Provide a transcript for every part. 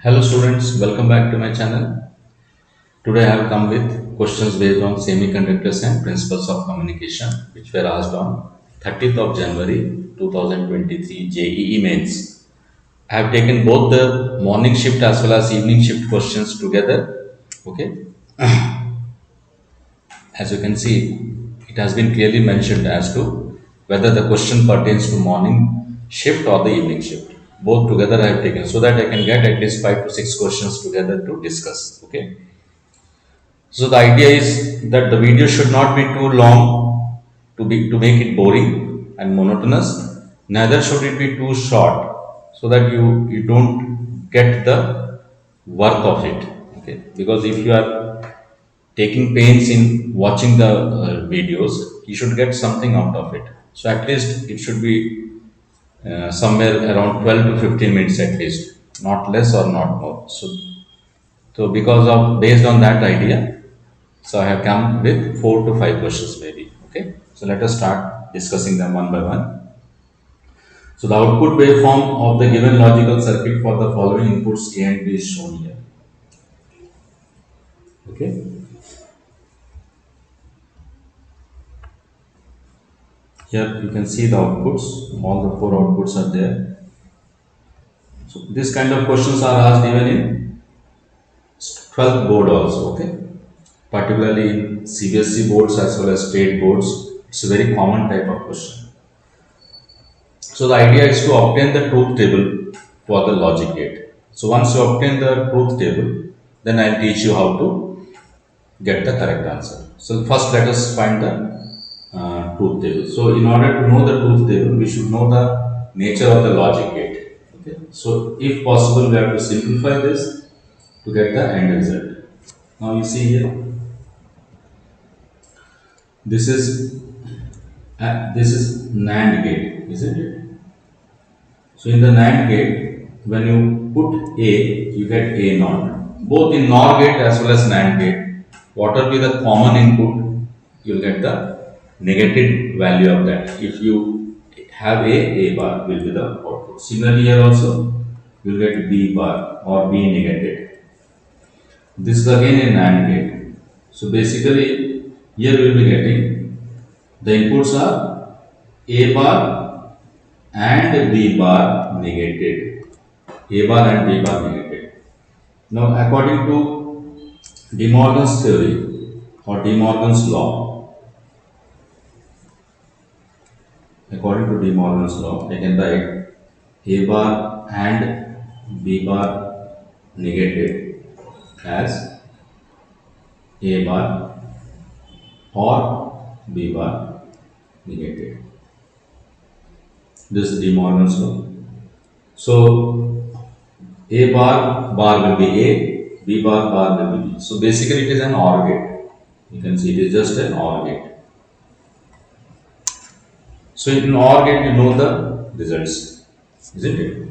Hello students, welcome back to my channel. Today I have come with questions based on semiconductors and principles of communication which were asked on 30th of January 2023 JEE mains. I have taken both the morning shift as well as evening shift questions together. Okay, as you can see, it has been clearly mentioned as to whether the question pertains to morning shift or the evening shift. Both together I have taken so that I can get at least 5 to 6 questions together to discuss. Okay. So the idea is that the video should not be too long to make it boring and monotonous. Neither should it be too short so that you don't get the worth of it. Okay, because if you are taking pains in watching the videos, you should get something out of it. So at least it should be somewhere around 12 to 15 minutes at least, not less or not more. So because of based on that idea, so I have come with 4 to 5 questions maybe. Okay. So let us start discussing them one by one. So the output waveform of the given logical circuit for the following inputs A and B is shown here. Okay. Here you can see the outputs. All the 4 outputs are there. So this kind of questions are asked even in 12th board also. Okay. Particularly in CBSE boards as well as state boards, it's a very common type of question. So the idea is to obtain the truth table for the logic gate. So once you obtain the truth table, then I'll teach you how to get the correct answer. So first let us find the truth table. So in order to know the truth table, we should know the nature of the logic gate. Okay. So if possible, we have to simplify this to get the end result. Now you see here, this is NAND gate, isn't it? So in the NAND gate, when you put A, you get A naught. Both in NOR gate as well as NAND gate, what will be the common input, you'll get the negative value of that. If you have A bar will be the output. Similarly here also, you'll get B bar or B negative. This is again a NAND gate. So basically, here we will be getting the inputs are A bar and B bar negated. A bar and B bar negated. Now, according to De Morgan's theory or De Morgan's law, according to De Morgan's law, I can write A bar and B bar negated as A bar or B bar negated. This is De Morgan's law. So A bar will be A, B bar will be B. So basically it is an OR gate. You can see it is just an OR gate. So in OR gate you know the results, isn't it?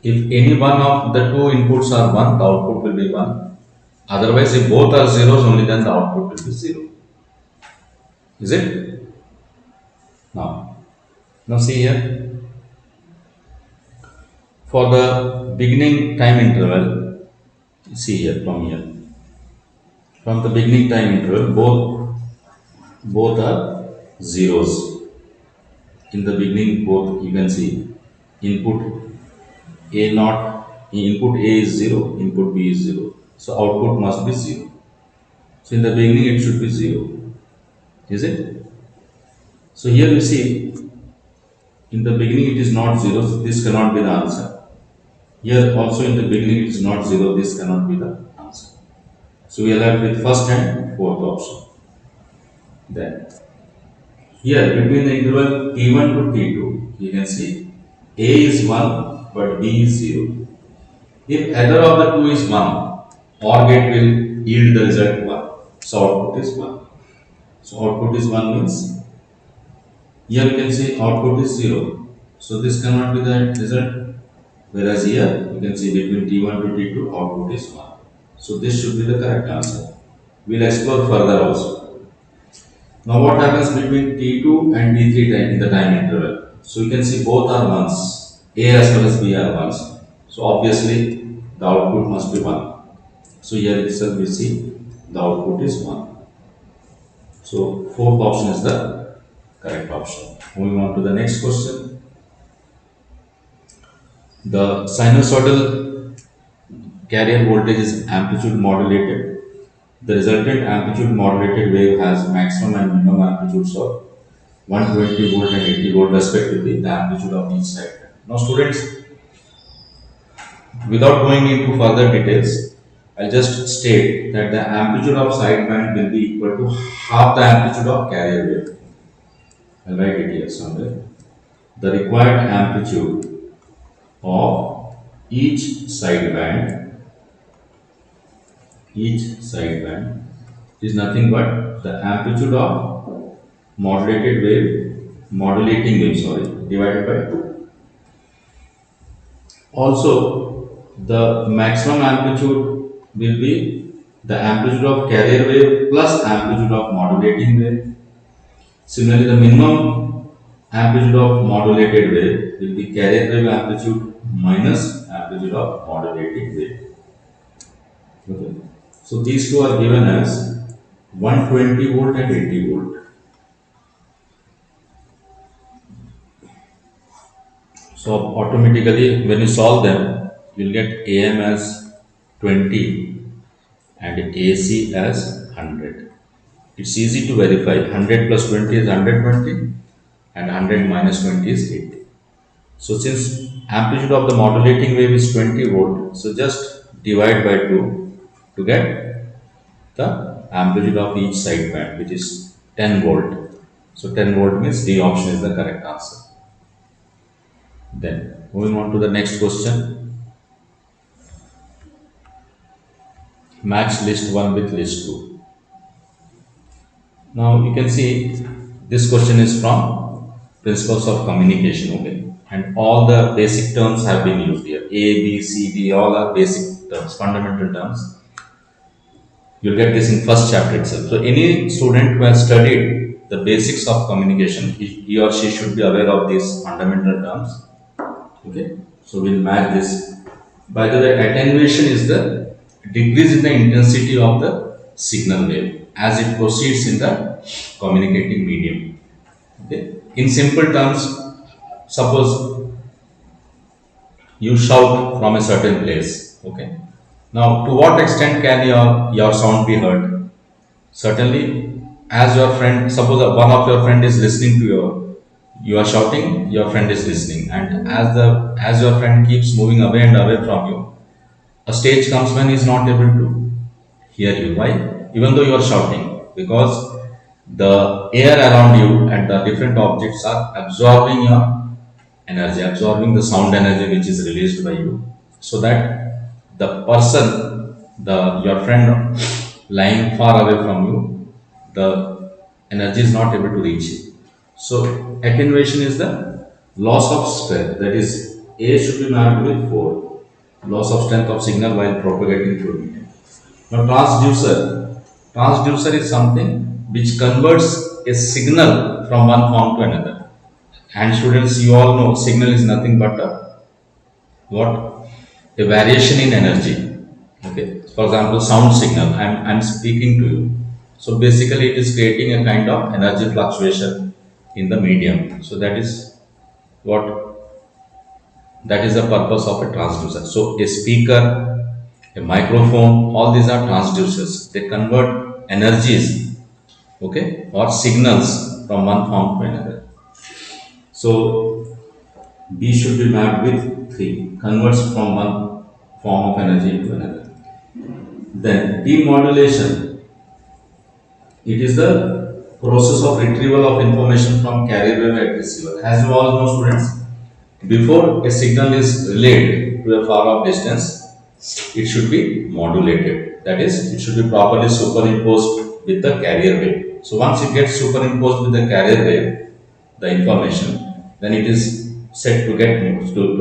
If any one of the two inputs are 1, the output will be 1. Otherwise, if both are zeros, only then the output will be 0. Is it? Now see here. For the beginning time interval, see here from here. From the beginning time interval, both are zeros. In the beginning, both you can see input A naught, input A is 0, input B is 0. So output must be 0. So in the beginning it should be 0. Is it? So here you see, in the beginning it is not 0, so this cannot be the answer. Here also in the beginning it is not 0, this cannot be the answer. So we are left with first and fourth option. Then here between the interval T1 to T2, you can see A is 1 but B is 0. If either of the two is 1, OR gate will yield the result 1. So output is 1. So output is 1 means here you can see output is 0. So this cannot be the result. Whereas here you can see between T1 to T2 output is 1. So this should be the correct answer. We will explore further also. Now what happens between T2 and T3 time in the time interval? So you can see both are 1s. A as well as B are 1s. So obviously the output must be 1. So here itself we see the output is 1. So fourth option is the correct option. Moving on to the next question. The sinusoidal carrier voltage is amplitude modulated. The resultant amplitude modulated wave has maximum and minimum amplitudes of 120 volt and 80 volt respectively, the amplitude of each side. Now students, without going into further details, I'll just state that the amplitude of sideband will be equal to half the amplitude of carrier wave. I'll write it here somewhere. The required amplitude of each sideband is nothing but the amplitude of modulating wave, divided by 2. Also, the maximum amplitude will be the amplitude of carrier wave plus amplitude of modulating wave. Similarly, the minimum amplitude of modulated wave will be carrier wave amplitude minus amplitude of modulated wave. Okay. So these two are given as 120 volt and 80 volt. So automatically when you solve them, you will get AM as 20 and AC as 100. It's easy to verify. 100 plus 20 is 120 and 100 minus 20 is 80. So since amplitude of the modulating wave is 20 volt, so just divide by 2 to get the amplitude of each sideband, which is 10 volt. So 10 volt means D option is the correct answer. Then moving on to the next question. Match list 1 with list 2. Now you can see this question is from principles of communication, okay, and all the basic terms have been used here. A, B, C, D, all are basic terms, fundamental terms. You'll get this in first chapter itself. So any student who has studied the basics of communication, he or she should be aware of these fundamental terms. Okay, so we'll match this. By the way, attenuation is the decrease in the intensity of the signal wave as it proceeds in the communicating medium. Okay, in simple terms, suppose you shout from a certain place. Okay, now to what extent can your sound be heard? Certainly, as your friend, suppose one of your friend is listening to you are shouting, your friend is listening, and as your friend keeps moving away and away from you, a stage comes when he is not able to hear you. Why? Even though you are shouting, because the air around you and the different objects are absorbing your energy, absorbing the sound energy which is released by you, so that the person, your friend lying far away from you, the energy is not able to reach you. So attenuation is the loss of strength, that is A should be marked with 4, loss of strength of signal while propagating through medium. Now transducer is something which converts a signal from one form to another. And students, you all know signal is nothing but a variation in energy. Okay, for example, sound signal, I'm speaking to you. So basically it is creating a kind of energy fluctuation in the medium. So that is the purpose of a transducer. So a speaker, a microphone, all these are transducers. They convert energies, okay, or signals from one form to another. So B should be mapped with 3, converts from one form of energy to another. Then demodulation, it is the process of retrieval of information from carrier wave at receiver. As you all know, students, before a signal is relayed to a far off distance, it should be modulated. That is, it should be properly superimposed with the carrier wave. So once it gets superimposed with the carrier wave, the information, then it is set to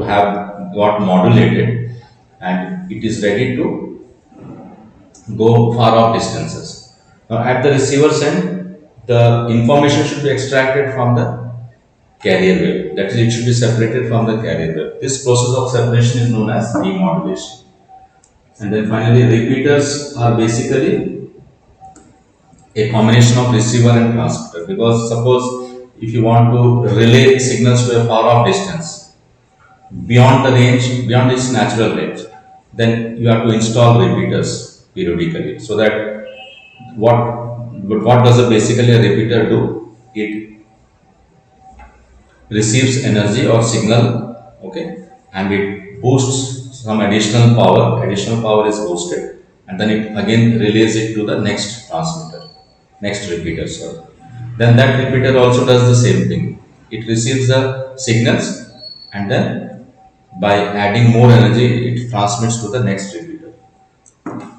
have got modulated, and it is ready to go far off distances. Now at the receiver's end, the information should be extracted from the carrier wave. That is, it should be separated from the carrier wave. This process of separation is known as demodulation. And then finally, repeaters are basically a combination of receiver and transmitter. Because suppose if you want to relay signals to a far off distance, beyond the range, beyond its natural range, then you have to install repeaters periodically. So that what does basically a repeater do? It receives energy or signal, okay, and it boosts some additional power is boosted, and then it again relays it to the next transmitter, next repeater, sorry. Then that repeater also does the same thing. It receives the signals, and then by adding more energy it transmits to the next repeater.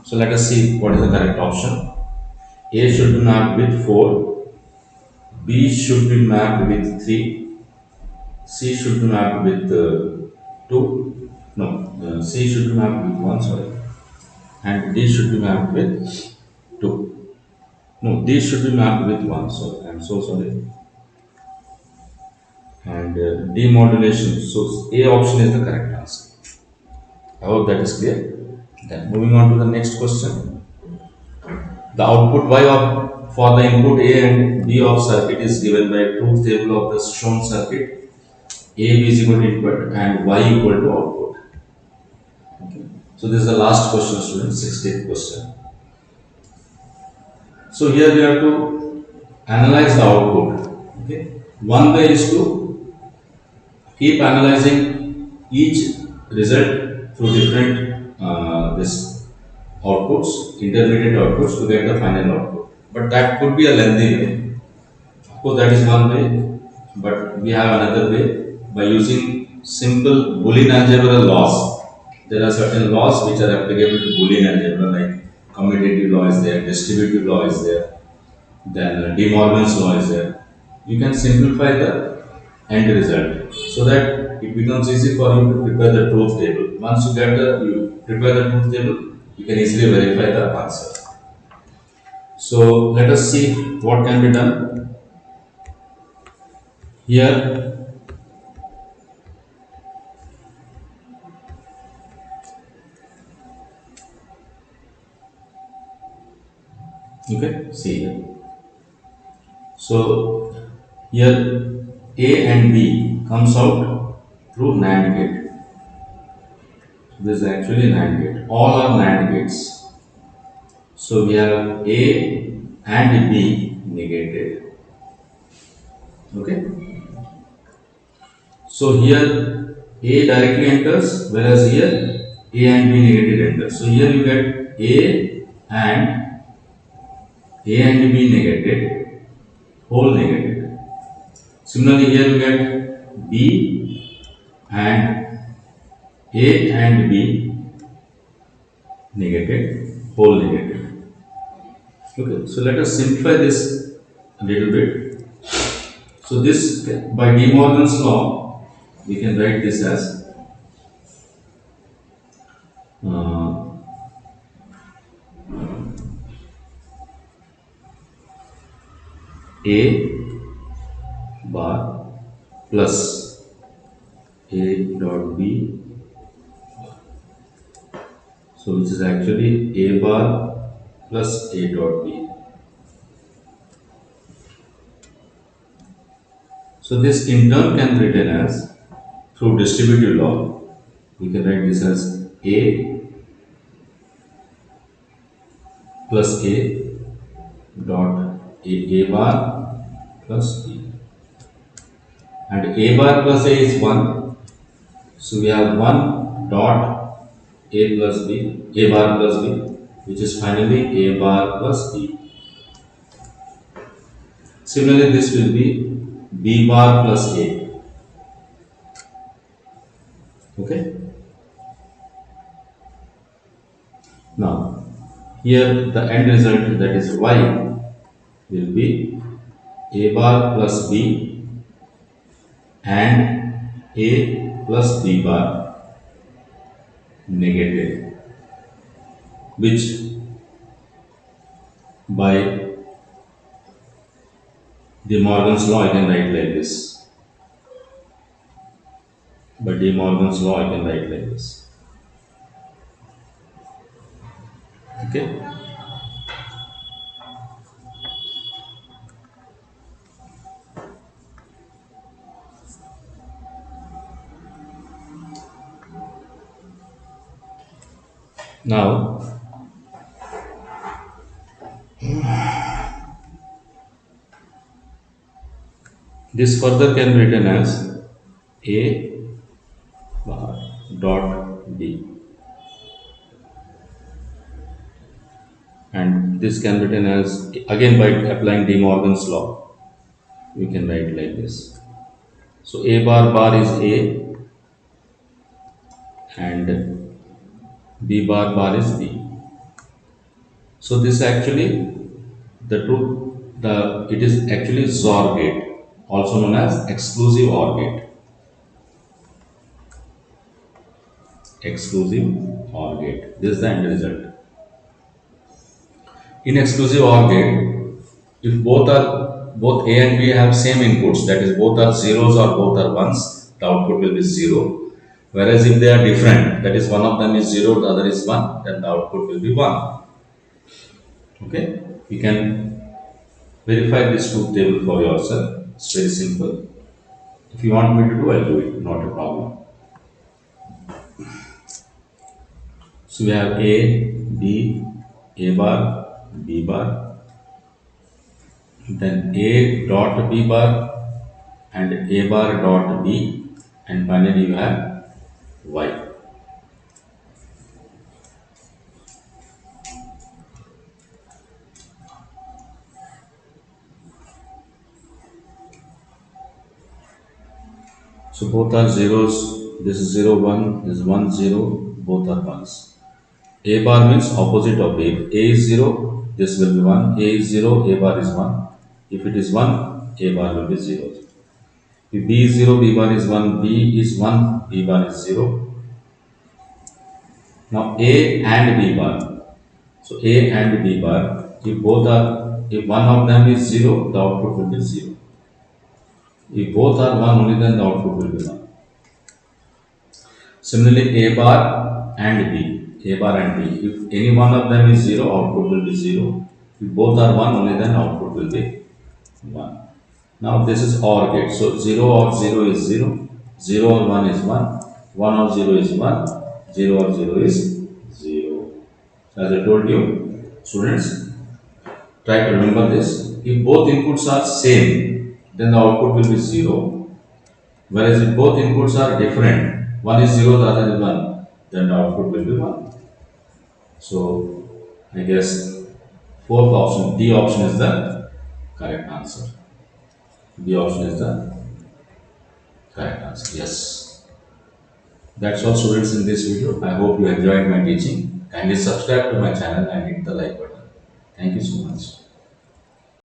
So let us see what is the correct option. A should be mapped with 4, B should be mapped with 3, C should be mapped with 2. No, C should be mapped with 1, sorry. And D should be mapped with 2. No, D should be mapped with 1, sorry. I'm so sorry. And demodulation. So A option is the correct answer. I hope that is clear. Then moving on to the next question. The output Y of for the input A and B of circuit is given by truth table of the shown circuit. A B is equal to input and Y equal to output. Okay. So this is the last question, students, 60th question. So here we have to analyze the output. Okay. One way is to keep analyzing each result through different this outputs, intermediate outputs to get the final output. But that could be a lengthy way. Of course, that is one way, but we have another way by using simple Boolean algebra laws. There are certain laws which are applicable to Boolean algebra, like commutative law is there, distributive law is there, then De Morgan's law is there. You can simplify the end result so that it becomes easy for you to prepare the truth table. Once you prepare the truth table, you can easily verify the answer. So let us see what can be done. Here, okay, see here. So here A and B comes out through NAND gate. This is actually NAND gate. All are NAND gates. So we have A and B negated. Okay. So here A directly enters, whereas here A and B negative enters. So here you get A and B negated, whole negated. Similarly, here you get B and A and B negated, whole negated. Okay, so let us simplify this a little bit. So this, by De Morgan's law, we can write this as A bar plus A dot B, so which is actually A bar plus A dot B. So this in turn can be written as, through distributive law, we can write this as A plus A dot A bar plus B. And A bar plus A is 1. So we have 1 dot A plus B, A bar plus B, which is finally A bar plus B. Similarly, this will be B bar plus A. Okay. Now, here the end result, that is Y, will be A bar plus B and A plus B bar negative, which by De Morgan's law I can write like this. By De Morgan's law, I can write like this. Okay. Now, this further can be written as A bar dot B, and this can be written as, again by applying De Morgan's law, we can write like this. So A bar is A and B bar is B. So this actually the it is actually XOR gate, also known as exclusive OR gate. Exclusive OR gate. This is the end result. In exclusive OR gate, if both A and B have same inputs, that is both are zeros or both are ones, the output will be zero. Whereas if they are different, that is one of them is zero, the other is one, then the output will be one. Okay, you can verify this truth table for yourself. It's very simple. If you want me to do, I'll do it. Not a problem. So we have A bar, B bar, then A dot B bar and A bar dot B, and finally you have Y. So both are zeros. This is 0 1, this is 1 0, both are ones. A bar means opposite of A. If A is 0, this will be 1. A is 0, A bar is 1. If it is 1, A bar will be 0. If B is 0, B bar is 1. B is 1, B bar is 0. Now A and B bar. So A and B bar, if one of them is 0, the output will be 0. If both are 1 only, then the output will be 1. Similarly, A bar and B. A bar and B. If any one of them is 0, output will be 0. If both are 1 only, then output will be 1. Now this is OR gate. So 0 or 0 is 0. 0 or 1 is 1. 1 or 0 is 1. 0 or 0 is 0. As I told you, students, try to remember this. If both inputs are same, then the output will be 0. Whereas if both inputs are different, one is 0, the other is 1, then the output will be 1. So I guess fourth option, D option is the correct answer. D option is the correct answer. Yes. That's all, students, in this video. I hope you enjoyed my teaching. Kindly subscribe to my channel and hit the like button. Thank you so much.